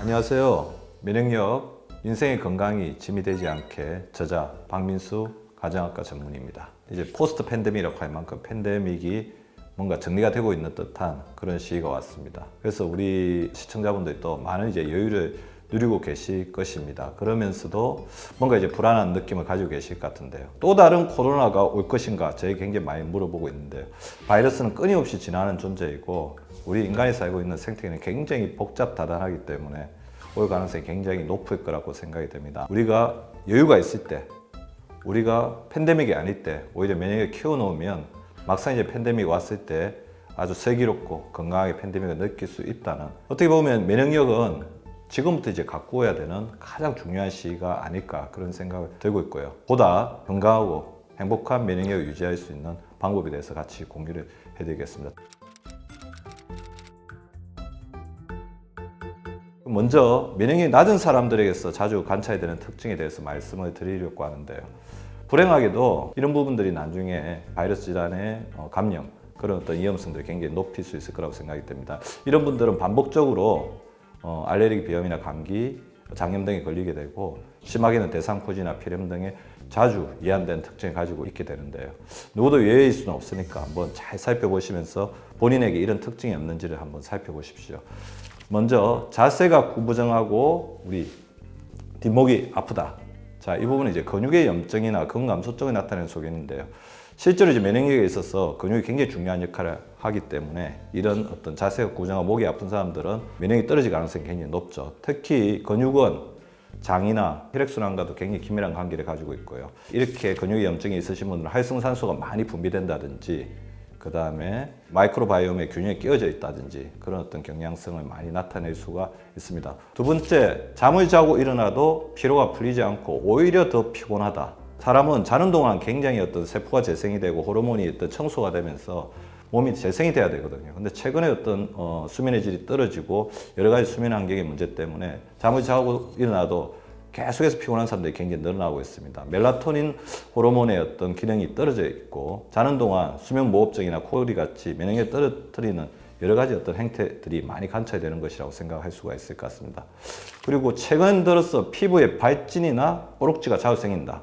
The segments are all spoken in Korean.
안녕하세요. 면역력, 인생의 건강이 짐이 되지 않게 저자 박민수 가정학과 전문의입니다. 이제 포스트 팬데믹이라고 할 만큼 팬데믹이 뭔가 정리가 되고 있는 듯한 그런 시기가 왔습니다. 그래서 우리 시청자분들이 또 많은 이제 여유를 누리고 계실 것입니다. 그러면서도 뭔가 이제 불안한 느낌을 가지고 계실 것 같은데요. 또 다른 코로나가 올 것인가 저에게 굉장히 많이 물어보고 있는데요. 바이러스는 끊임없이 진화하는 존재이고 우리 인간이 살고 있는 생태계는 굉장히 복잡다단하기 때문에 올 가능성이 굉장히 높을 거라고 생각이 됩니다. 우리가 여유가 있을 때, 우리가 팬데믹이 아닐 때 오히려 면역력을 키워놓으면 막상 이제 팬데믹이 왔을 때 아주 슬기롭고 건강하게 팬데믹을 느낄 수 있다는, 어떻게 보면 면역력은 지금부터 이제 가꾸어야 되는 가장 중요한 시기가 아닐까 그런 생각을 들고 있고요. 보다 건강하고 행복한 면역력을 유지할 수 있는 방법에 대해서 같이 공유를 해드리겠습니다. 먼저 면역력이 낮은 사람들에게서 자주 관찰되는 특징에 대해서 말씀을 드리려고 하는데요. 불행하게도 이런 부분들이 나중에 바이러스 질환의 감염, 그런 어떤 위험성들을 굉장히 높일 수 있을 거라고 생각이 됩니다. 이런 분들은 반복적으로 알레르기, 비염이나 감기, 장염 등에 걸리게 되고 심하게는 대상포진이나 폐렴 등의 자주 이완된 특징을 가지고 있게 되는데요. 누구도 예외일 수는 없으니까 한번 잘 살펴보시면서 본인에게 이런 특징이 없는지를 한번 살펴보십시오. 먼저 자세가 구부정하고 우리 뒷목이 아프다. 자, 이 부분은 이제 근육의 염증이나 근감소 쪽에 나타나는 소견인데요. 실제로 이제 면역력에 있어서 근육이 굉장히 중요한 역할을 하기 때문에 이런 어떤 자세가 구부정하고 목이 아픈 사람들은 면역력이 떨어질 가능성이 굉장히 높죠. 특히 근육은 장이나 혈액순환과도 굉장히 긴밀한 관계를 가지고 있고요. 이렇게 근육의 염증이 있으신 분들은 활성산소가 많이 분비된다든지 그 다음에 마이크로바이옴의 균형이 끼어져 있다든지 그런 어떤 경향성을 많이 나타낼 수가 있습니다. 두 번째, 잠을 자고 일어나도 피로가 풀리지 않고 오히려 더 피곤하다. 사람은 자는 동안 굉장히 어떤 세포가 재생이 되고 호르몬이 어떤 청소가 되면서 몸이 재생이 돼야 되거든요. 근데 최근에 어떤 수면의 질이 떨어지고 여러 가지 수면 환경의 문제 때문에 잠을 자고 일어나도 계속해서 피곤한 사람들이 굉장히 늘어나고 있습니다. 멜라토닌 호르몬의 어떤 기능이 떨어져 있고 자는 동안 수면 무호흡증이나 코골이 같이 면역력을 떨어뜨리는 여러 가지 어떤 행태들이 많이 관찰되는 것이라고 생각할 수가 있을 것 같습니다. 그리고 최근 들어서 피부에 발진이나 뽀록지가 자주 생긴다.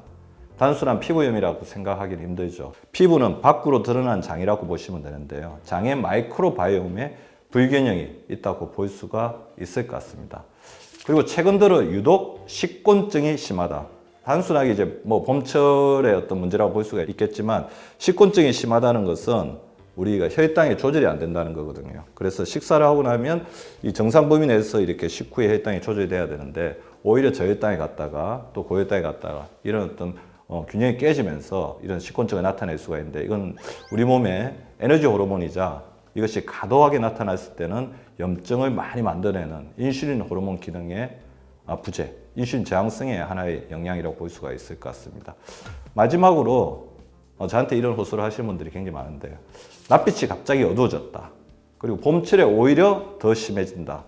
단순한 피부염이라고 생각하기는 힘들죠. 피부는 밖으로 드러난 장이라고 보시면 되는데요. 장의 마이크로바이옴에 불균형이 있다고 볼 수가 있을 것 같습니다. 그리고 최근 들어 유독 식곤증이 심하다. 단순하게 이제 뭐 봄철의 어떤 문제라고 볼 수가 있겠지만 식곤증이 심하다는 것은 우리가 혈당이 조절이 안 된다는 거거든요. 그래서 식사를 하고 나면 이 정상 범위 내에서 이렇게 식후에 혈당이 조절이 돼야 되는데 오히려 저혈당이 갔다가 또 고혈당이 갔다가 이런 어떤 균형이 깨지면서 이런 식곤증을 나타낼 수가 있는데 이건 우리 몸의 에너지 호르몬이자 이것이 과도하게 나타났을 때는 염증을 많이 만들어내는 인슐린 호르몬 기능의 부재, 인슐린 저항성의 하나의 영향이라고 볼 수가 있을 것 같습니다. 마지막으로 저한테 이런 호소를 하시는 분들이 굉장히 많은데요. 낮빛이 갑자기 어두워졌다. 그리고 봄철에 오히려 더 심해진다.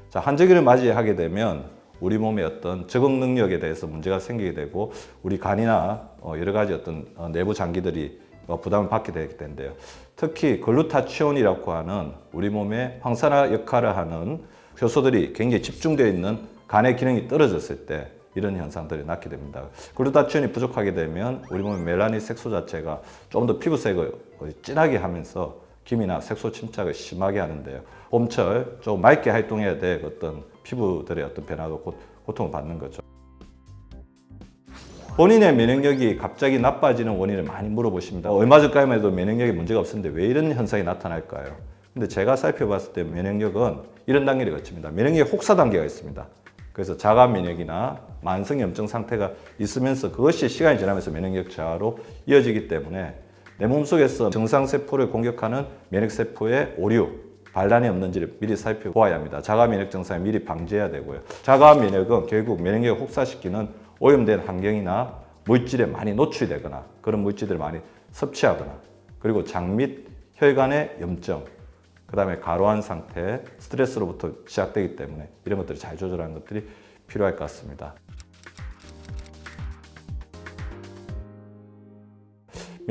자, 한절기를 맞이하게 되면 우리 몸의 어떤 적응 능력에 대해서 문제가 생기게 되고 우리 간이나 여러 가지 어떤 내부 장기들이 부담을 받게 되게 되는데요. 특히 글루타치온이라고 하는 우리 몸의 황산화 역할을 하는 효소들이 굉장히 집중되어 있는 간의 기능이 떨어졌을 때 이런 현상들이 낳게 됩니다. 글루타치온이 부족하게 되면 우리 몸의 멜라닌 색소 자체가 좀 더 피부색을 진하게 하면서 기미나 색소 침착을 심하게 하는데요. 봄철 좀 맑게 활동해야 될 어떤 피부들의 어떤 변화가 고통을 받는 거죠. 본인의 면역력이 갑자기 나빠지는 원인을 많이 물어보십니다. 얼마 전까지만 해도 면역력에 문제가 없었는데 왜 이런 현상이 나타날까요? 근데 제가 살펴봤을 때 면역력은 이런 단계를 거칩니다. 면역력의 혹사 단계가 있습니다. 그래서 자가 면역이나 만성 염증 상태가 있으면서 그것이 시간이 지나면서 면역력 저하로 이어지기 때문에 내 몸속에서 정상세포를 공격하는 면역세포의 오류, 반란이 없는지를 미리 살펴보아야 합니다. 자가 면역 증상을 미리 방지해야 되고요. 자가 면역은 결국 면역력을 혹사시키는 오염된 환경이나 물질에 많이 노출되거나 그런 물질들을 많이 섭취하거나 그리고 장 및 혈관의 염증, 그 다음에 과로한 상태, 스트레스로부터 시작되기 때문에 이런 것들을 잘 조절하는 것들이 필요할 것 같습니다.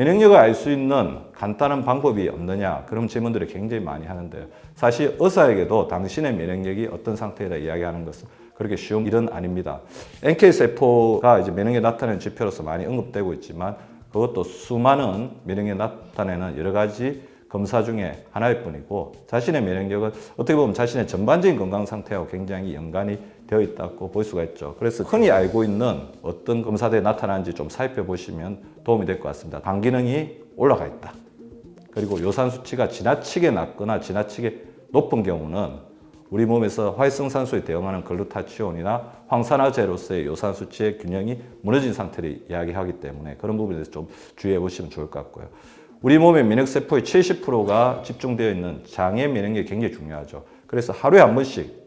면역력을 알 수 있는 간단한 방법이 없느냐, 그런 질문들을 굉장히 많이 하는데요. 사실 의사에게도 당신의 면역력이 어떤 상태이다 이야기하는 것은 그렇게 쉬운 일은 아닙니다. NK세포가 이제 면역력 나타내는 지표로서 많이 언급되고 있지만 그것도 수많은 면역력 나타내는 여러 가지 검사 중에 하나일 뿐이고, 자신의 면역력은 어떻게 보면 자신의 전반적인 건강 상태하고 굉장히 연관이 되어 있다고 볼 수가 있죠. 그래서 흔히 알고 있는 어떤 검사들이 나타나는지 좀 살펴보시면 도움이 될 것 같습니다. 간 기능이 올라가 있다. 그리고 요산 수치가 지나치게 낮거나 지나치게 높은 경우는 우리 몸에서 활성산소에 대응하는 글루타치온이나 황산화제로서의 요산 수치의 균형이 무너진 상태를 이야기하기 때문에 그런 부분에 대해서 좀 주의해 보시면 좋을 것 같고요. 우리 몸의 면역세포의 70%가 집중되어 있는 장의 면역력이 굉장히 중요하죠. 그래서 하루에 한 번씩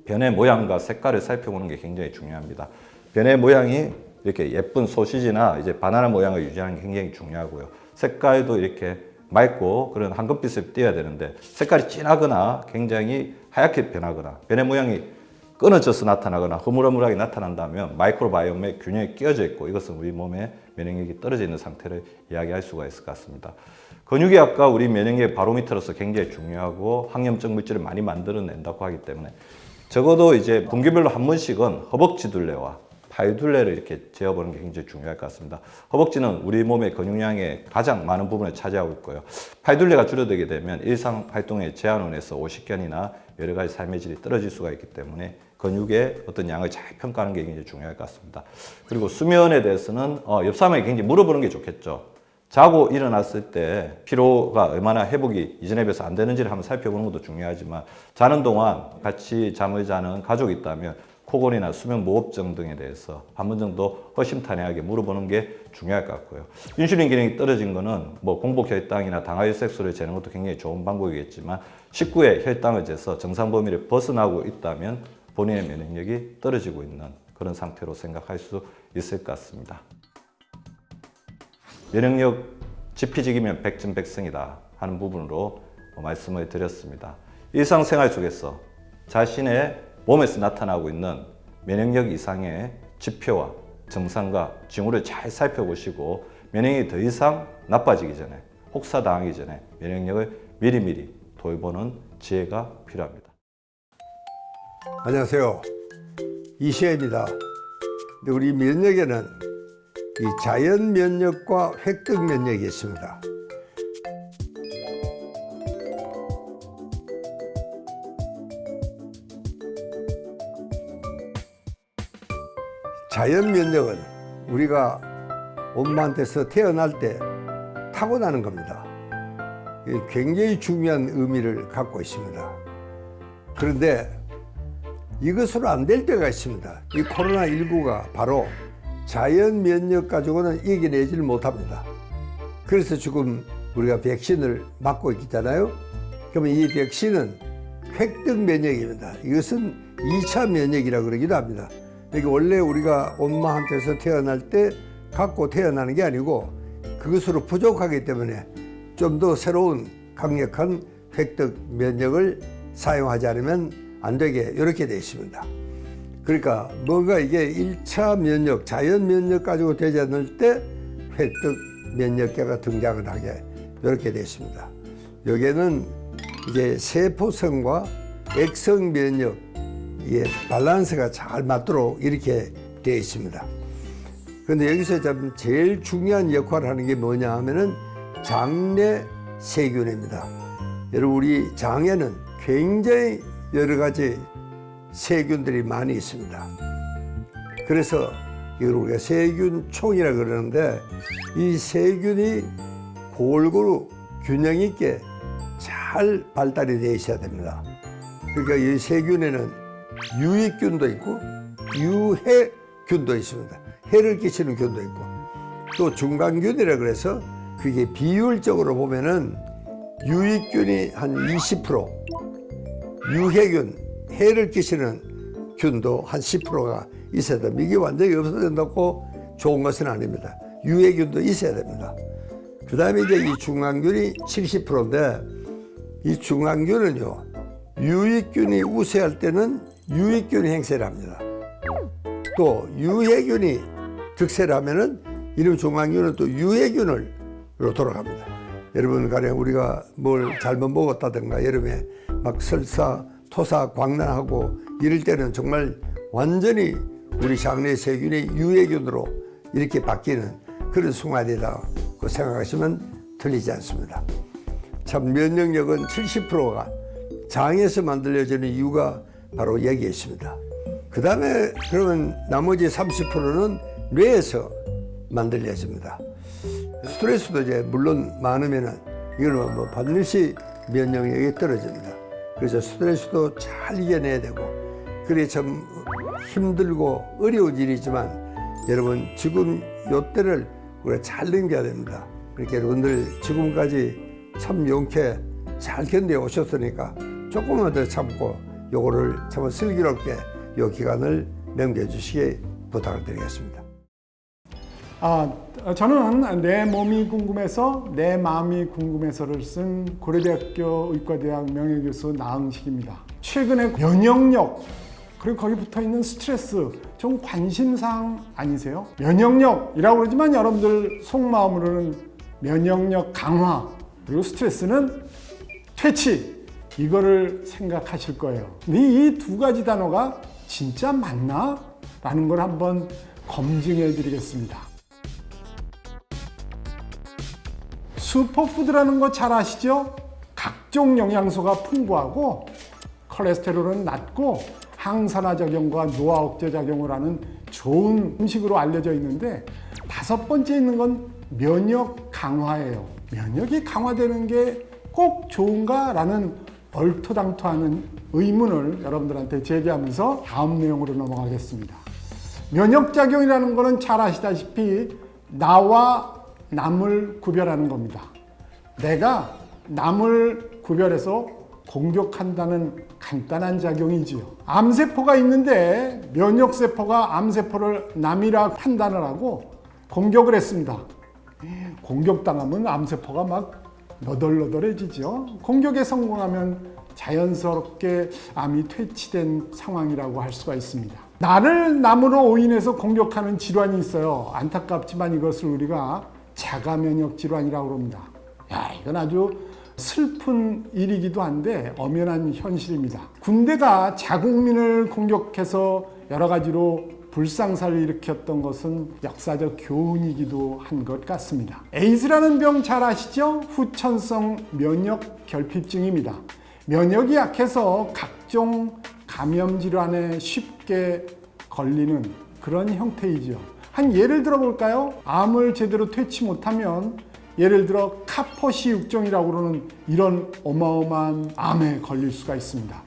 변의 모양과 색깔을 살펴보는 게 굉장히 중요합니다. 변의 모양이 이렇게 예쁜 소시지나 이제 바나나 모양을 유지하는 게 굉장히 중요하고요. 색깔도 이렇게 맑고 그런 황금빛을 띄어야 되는데 색깔이 진하거나 굉장히 하얗게 변하거나 변의 모양이 끊어져서 나타나거나 흐물흐물하게 나타난다면 마이크로바이옴의 균형이 끼어져 있고 이것은 우리 몸의 면역력이 떨어져 있는 상태를 이야기할 수가 있을 것 같습니다. 근육의학과 우리 면역력의 바로미터로서 굉장히 중요하고 항염증 물질을 많이 만들어낸다고 하기 때문에 적어도 이제 분기별로 한 번씩은 허벅지 둘레와 팔 둘레를 이렇게 재어보는 게 굉장히 중요할 것 같습니다. 허벅지는 우리 몸의 근육량의 가장 많은 부분을 차지하고 있고요. 팔 둘레가 줄어들게 되면 일상 활동에 제한을 해서 오십견이나 여러 가지 삶의 질이 떨어질 수가 있기 때문에 근육의 어떤 양을 잘 평가하는 게 굉장히 중요할 것 같습니다. 그리고 수면에 대해서는 옆 사람에게 굉장히 물어보는 게 좋겠죠. 자고 일어났을 때 피로가 얼마나 회복이 이전에 비해서 안 되는지를 한번 살펴보는 것도 중요하지만 자는 동안 같이 잠을 자는 가족이 있다면 코골이나 수면 무호흡증 등에 대해서 한 번 정도 허심탄회하게 물어보는 게 중요할 것 같고요. 인슐린 기능이 떨어진 거는 뭐 공복 혈당이나 당화혈 색소를 재는 것도 굉장히 좋은 방법이겠지만 식구의 혈당을 재서 정상 범위를 벗어나고 있다면 본인의 면역력이 떨어지고 있는 그런 상태로 생각할 수 있을 것 같습니다. 면역력 지피지기면 백전백승이다 하는 부분으로 말씀을 드렸습니다. 일상생활 속에서 자신의 몸에서 나타나고 있는 면역력 이상의 지표와 증상과 징후를 잘 살펴보시고 면역력이 더 이상 나빠지기 전에 혹사당하기 전에 면역력을 미리미리 돌보는 지혜가 필요합니다. 안녕하세요. 이시혜입니다. 우리 면역에는 이 자연 면역과 획득 면역이 있습니다. 자연 면역은 우리가 엄마한테서 태어날 때 타고나는 겁니다. 굉장히 중요한 의미를 갖고 있습니다. 그런데 이것으로 안 될 때가 있습니다. 이 코로나19가 바로 자연 면역 가지고는 이겨내지를 못합니다. 그래서 지금 우리가 백신을 맞고 있잖아요. 그러면 이 백신은 획득 면역입니다. 이것은 2차 면역이라고 그러기도 합니다. 이게 원래 우리가 엄마한테서 태어날 때 갖고 태어나는 게 아니고 그것으로 부족하기 때문에 좀 더 새로운 강력한 획득 면역을 사용하지 않으면 안 되게 이렇게 되어 있습니다. 그러니까 뭔가 이게 1차 면역, 자연 면역 가지고 되지 않을 때 획득 면역계가 등장을 하게 이렇게 되어 있습니다. 여기에는 이제 세포성과 액성 면역 의 밸런스가 잘 맞도록 이렇게 되어 있습니다. 그런데 여기서 좀 제일 중요한 역할을 하는 게 뭐냐 하면은 장내 세균입니다. 여러분 우리 장에는 굉장히 여러 가지 세균들이 많이 있습니다. 그래서 이걸 우리가 세균총이라고 그러는데 이 세균이 골고루 균형 있게 잘 발달이 되어 있어야 됩니다. 그러니까 이 세균에는 유익균도 있고 유해균도 있습니다. 해를 끼치는 균도 있고 또 중간균이라 그래서 그게 비율적으로 보면은 유익균이 한 20%, 유해균, 해를 끼치는 균도 한 10%가 있어야 됩니다. 이게 완전히 없어진다고 좋은 것은 아닙니다. 유해균도 있어야 됩니다. 그 다음에 이제 이 중간균이 70%인데 이 중간균은요, 유익균이 우세할 때는 유익균이 행세를 합니다. 또 유해균이 득세를 하면은 이런 중간균은 또 유해균을 돌아갑니다. 여러분 가령 우리가 뭘 잘못 먹었다든가 여름에 막 설사, 토사, 광난하고 이럴 때는 정말 완전히 우리 장내 세균의 유해균으로 이렇게 바뀌는 그런 순간이라고 생각하시면 틀리지 않습니다. 참 면역력은 70%가 장에서 만들어지는 이유가 바로 여기에 있습니다. 그 다음에 그러면 나머지 30%는 뇌에서 만들어집니다. 스트레스도 이제 물론 많으면은 이거는 뭐 반드시 면역력이 떨어집니다. 그래서 스트레스도 잘 이겨내야 되고, 그래 참 힘들고 어려운 일이지만 여러분 지금 요때를 우리가 잘 넘겨야 됩니다. 그렇게 여러분들 지금까지 참 용케 잘 견뎌 오셨으니까 조금만 더 참고 요거를 참 슬기롭게 요 기간을 넘겨주시기 부탁을 드리겠습니다. 저는 내 몸이 궁금해서 내 마음이 궁금해서를 쓴 고려대학교 의과대학 명예교수 나흥식입니다. 최근에 면역력 그리고 거기 붙어있는 스트레스 좀 관심사항 아니세요? 면역력이라고 그러지만 여러분들 속마음으로는 면역력 강화 그리고 스트레스는 퇴치 이거를 생각하실 거예요. 근데 이 두 가지 단어가 진짜 맞나? 라는 걸 한번 검증해 드리겠습니다. 슈퍼푸드라는 거 잘 아시죠? 각종 영양소가 풍부하고 콜레스테롤은 낮고 항산화 작용과 노화 억제 작용을 하는 좋은 음식으로 알려져 있는데 다섯 번째 있는 건 면역 강화예요. 면역이 강화되는 게 꼭 좋은가? 라는 얼토당토하는 의문을 여러분들한테 제기하면서 다음 내용으로 넘어가겠습니다. 면역작용이라는 것은 잘 아시다시피 나와 남을 구별하는 겁니다. 내가 남을 구별해서 공격한다는 간단한 작용이지요. 암세포가 있는데 면역세포가 암세포를 남이라 판단을 하고 공격을 했습니다. 공격당하면 암세포가 막 너덜너덜해지죠. 공격에 성공하면 자연스럽게 암이 퇴치된 상황이라고 할 수가 있습니다. 나를 남으로 오인해서 공격하는 질환이 있어요. 안타깝지만 이것을 우리가 자가면역 질환이라고 합니다. 이건 아주 슬픈 일이기도 한데 엄연한 현실입니다. 군대가 자국민을 공격해서 여러 가지로 불상사를 일으켰던 것은 역사적 교훈이기도 한 것 같습니다. 에이즈라는 병 잘 아시죠? 후천성 면역 결핍증입니다. 면역이 약해서 각종 감염 질환에 쉽게 걸리는 그런 형태이죠. 한 예를 들어 볼까요? 암을 제대로 퇴치 못하면 예를 들어 카포시육종이라고 그러는 이런 어마어마한 암에 걸릴 수가 있습니다.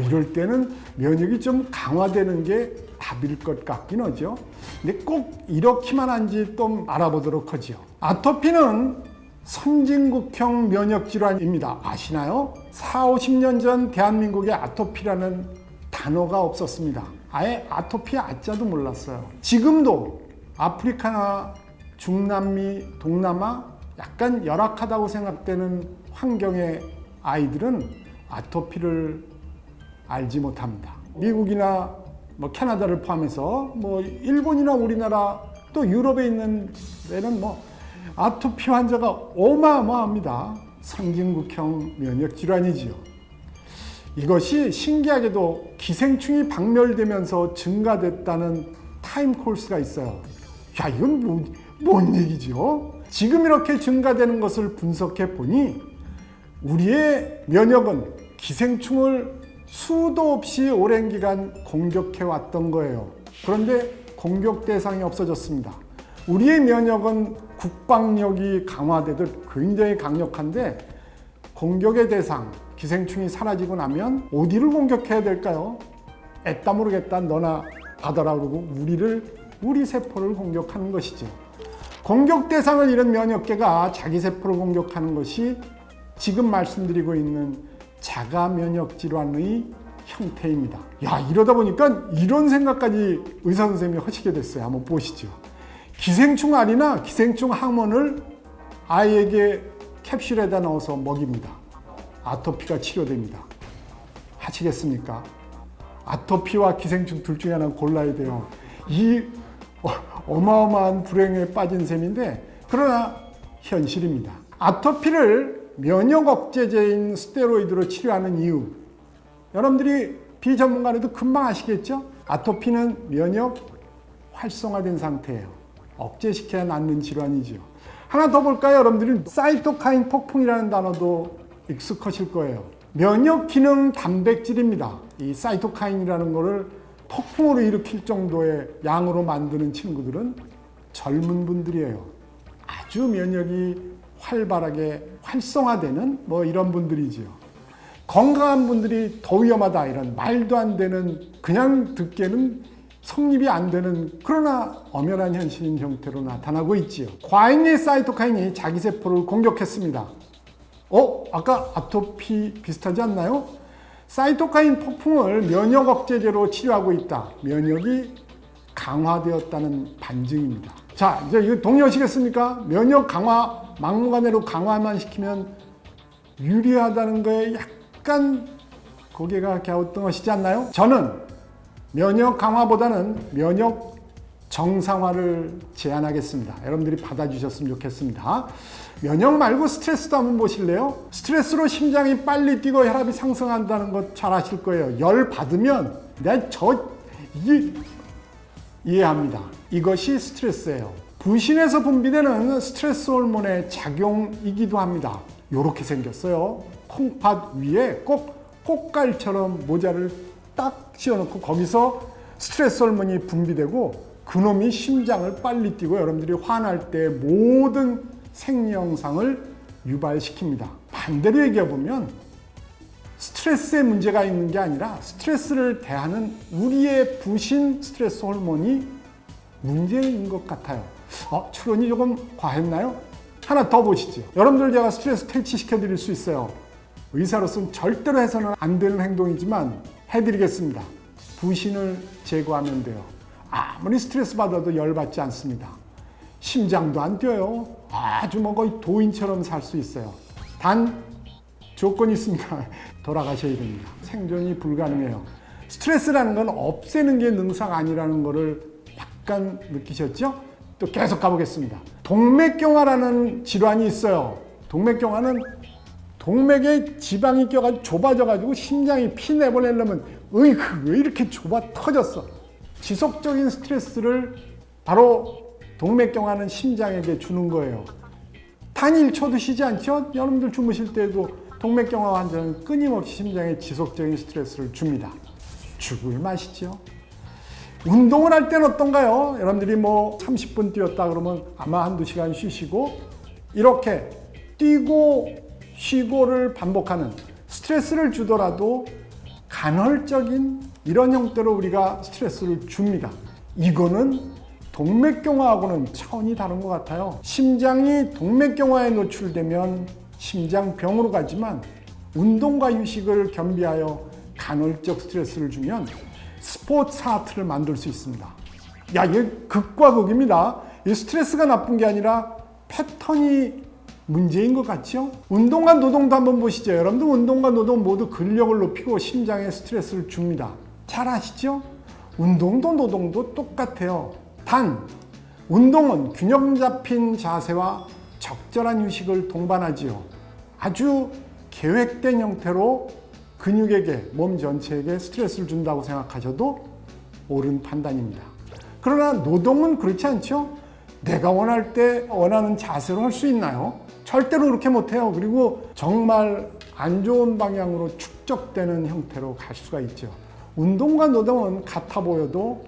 이럴 때는 면역이 좀 강화되는 게 답일 것 같긴 하죠. 근데 꼭 이렇게만 한지 좀 알아보도록 하죠. 아토피는 선진국형 면역질환입니다. 아시나요? 40-50년 전 대한민국에 아토피라는 단어가 없었습니다. 아예 아토피 아자도 몰랐어요. 지금도 아프리카나 중남미, 동남아 약간 열악하다고 생각되는 환경의 아이들은 아토피를 알지 못합니다. 미국이나 캐나다를 포함해서 일본이나 우리나라 또 유럽에 있는 데는 아토피 환자가 어마어마합니다. 선진국형 면역 질환이지요. 이것이 신기하게도 기생충이 박멸되면서 증가됐다는 타임 코스가 있어요. 이건 뭔 얘기죠? 지금 이렇게 증가되는 것을 분석해 보니 우리의 면역은 기생충을 수도 없이 오랜 기간 공격해 왔던 거예요. 그런데 공격 대상이 없어졌습니다. 우리의 면역은 국방력이 강화되듯 굉장히 강력한데 공격의 대상, 기생충이 사라지고 나면 어디를 공격해야 될까요? 애따 모르겠다 너나 받아라 그러고 우리 세포를 공격하는 것이죠. 공격 대상을 잃은 면역계가 자기 세포를 공격하는 것이 지금 말씀드리고 있는 자가 면역 질환의 형태입니다. 이러다 보니까 이런 생각까지 의사 선생님이 하시게 됐어요. 한번 보시죠. 기생충 알이나 기생충 항원을 아이에게 캡슐에다 넣어서 먹입니다. 아토피가 치료됩니다. 하시겠습니까? 아토피와 기생충 둘 중에 하나는 골라야 돼요. 이 어마어마한 불행에 빠진 셈인데, 그러나 현실입니다. 아토피를 면역 억제제인 스테로이드로 치료하는 이유, 여러분들이 비전문가라도 금방 아시겠죠? 아토피는 면역 활성화된 상태예요. 억제시켜야 낫는 질환이죠. 하나 더 볼까요? 여러분들이 사이토카인 폭풍이라는 단어도 익숙하실 거예요. 면역 기능 단백질입니다. 이 사이토카인이라는 거를 폭풍으로 일으킬 정도의 양으로 만드는 친구들은 젊은 분들이에요. 아주 면역이 활발하게 활성화되는 뭐 이런 분들이지요. 건강한 분들이 더 위험하다 이런 말도 안 되는, 그냥 듣기에는 성립이 안 되는, 그러나 엄연한 현실인 형태로 나타나고 있지요. 과잉의 사이토카인이 자기 세포를 공격했습니다. 아까 아토피 비슷하지 않나요? 사이토카인 폭풍을 면역 억제제로 치료하고 있다. 면역이 강화되었다는 반증입니다. 자, 이제 이거 동의하시겠습니까? 면역 강화, 막무가내로 강화만 시키면 유리하다는 거에 약간 고개가 갸우뚱하시지 않나요? 저는 면역 강화보다는 면역 정상화를 제안하겠습니다. 여러분들이 받아주셨으면 좋겠습니다. 면역 말고 스트레스도 한번 보실래요? 스트레스로 심장이 빨리 뛰고 혈압이 상승한다는 것 잘 아실 거예요. 열 받으면 이해합니다. 이것이 스트레스예요. 부신에서 분비되는 스트레스 호르몬의 작용이기도 합니다. 이렇게 생겼어요. 콩팥 위에 꼭 꽃갈처럼 모자를 딱 씌워놓고 거기서 스트레스 호르몬이 분비되고 그놈이 심장을 빨리 뛰고 여러분들이 화날 때 모든 생리현상을 유발시킵니다. 반대로 얘기해보면 스트레스에 문제가 있는 게 아니라 스트레스를 대하는 우리의 부신 스트레스 호르몬이 문제인 것 같아요. 추론이 조금 과했나요? 하나 더 보시죠. 여러분들 제가 스트레스 퇴치시켜 드릴 수 있어요. 의사로서는 절대로 해서는 안 되는 행동이지만 해드리겠습니다. 부신을 제거하면 돼요. 아무리 스트레스 받아도 열받지 않습니다. 심장도 안 뛰어요. 아주 뭐 거의 도인처럼 살 수 있어요. 단 조건이 있습니다. 돌아가셔야 됩니다. 생존이 불가능해요. 스트레스라는 건 없애는 게 능사가 아니라는 거를 약간 느끼셨죠? 또 계속 가보겠습니다. 동맥경화라는 질환이 있어요. 동맥경화는 동맥에 지방이 껴가지고 좁아져가지고 심장이 피 내보내려면 왜 이렇게 좁아 터졌어? 지속적인 스트레스를 바로 동맥경화는 심장에게 주는 거예요. 단 1초도 쉬지 않죠? 여러분들 주무실 때도 동맥경화 환자는 끊임없이 심장에 지속적인 스트레스를 줍니다. 죽을 맛이죠. 운동을 할 때는 어떤가요? 여러분들이 뭐 30분 뛰었다 그러면 아마 한두 시간 쉬시고 이렇게 뛰고 쉬고를 반복하는, 스트레스를 주더라도 간헐적인 이런 형태로 우리가 스트레스를 줍니다. 이거는 동맥경화하고는 차원이 다른 것 같아요. 심장이 동맥경화에 노출되면 심장병으로 가지만 운동과 휴식을 겸비하여 간헐적 스트레스를 주면 스포츠 하트를 만들 수 있습니다. 이게 극과 극입니다. 이 스트레스가 나쁜 게 아니라 패턴이 문제인 것 같죠? 운동과 노동도 한번 보시죠. 여러분들 운동과 노동 모두 근력을 높이고 심장에 스트레스를 줍니다. 잘 아시죠? 운동도 노동도 똑같아요. 단 운동은 균형 잡힌 자세와 적절한 휴식을 동반하지요. 아주 계획된 형태로 근육에게, 몸 전체에게 스트레스를 준다고 생각하셔도 옳은 판단입니다. 그러나 노동은 그렇지 않죠? 내가 원할 때 원하는 자세로 할 수 있나요? 절대로 그렇게 못해요. 그리고 정말 안 좋은 방향으로 축적되는 형태로 갈 수가 있죠. 운동과 노동은 같아 보여도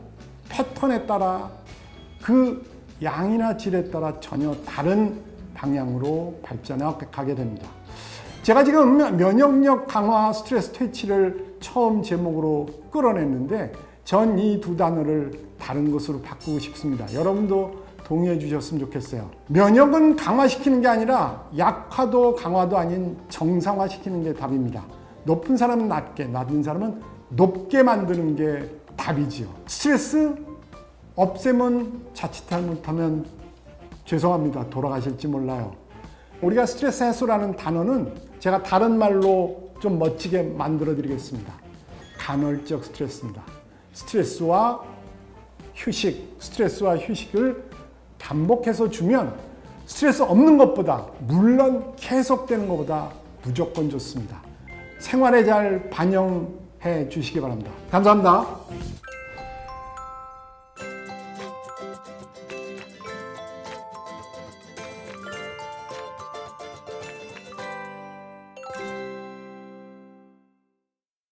패턴에 따라 그 양이나 질에 따라 전혀 다른 방향으로 발전해 가게 됩니다. 제가 지금 면역력 강화 스트레스 퇴치를 처음 제목으로 끌어냈는데 전 이 두 단어를 다른 것으로 바꾸고 싶습니다. 여러분도 동의해 주셨으면 좋겠어요. 면역은 강화시키는 게 아니라 약화도 강화도 아닌 정상화시키는 게 답입니다. 높은 사람은 낮게, 낮은 사람은 높게 만드는 게 답이지요. 스트레스 없애면 자칫 잘못하면 죄송합니다. 돌아가실지 몰라요. 우리가 스트레스 해소라는 단어는 제가 다른 말로 좀 멋지게 만들어 드리겠습니다. 간헐적 스트레스입니다. 스트레스와 휴식을 반복해서 주면 스트레스 없는 것보다, 물론 계속되는 것보다 무조건 좋습니다. 생활에 잘 반영해 주시기 바랍니다. 감사합니다.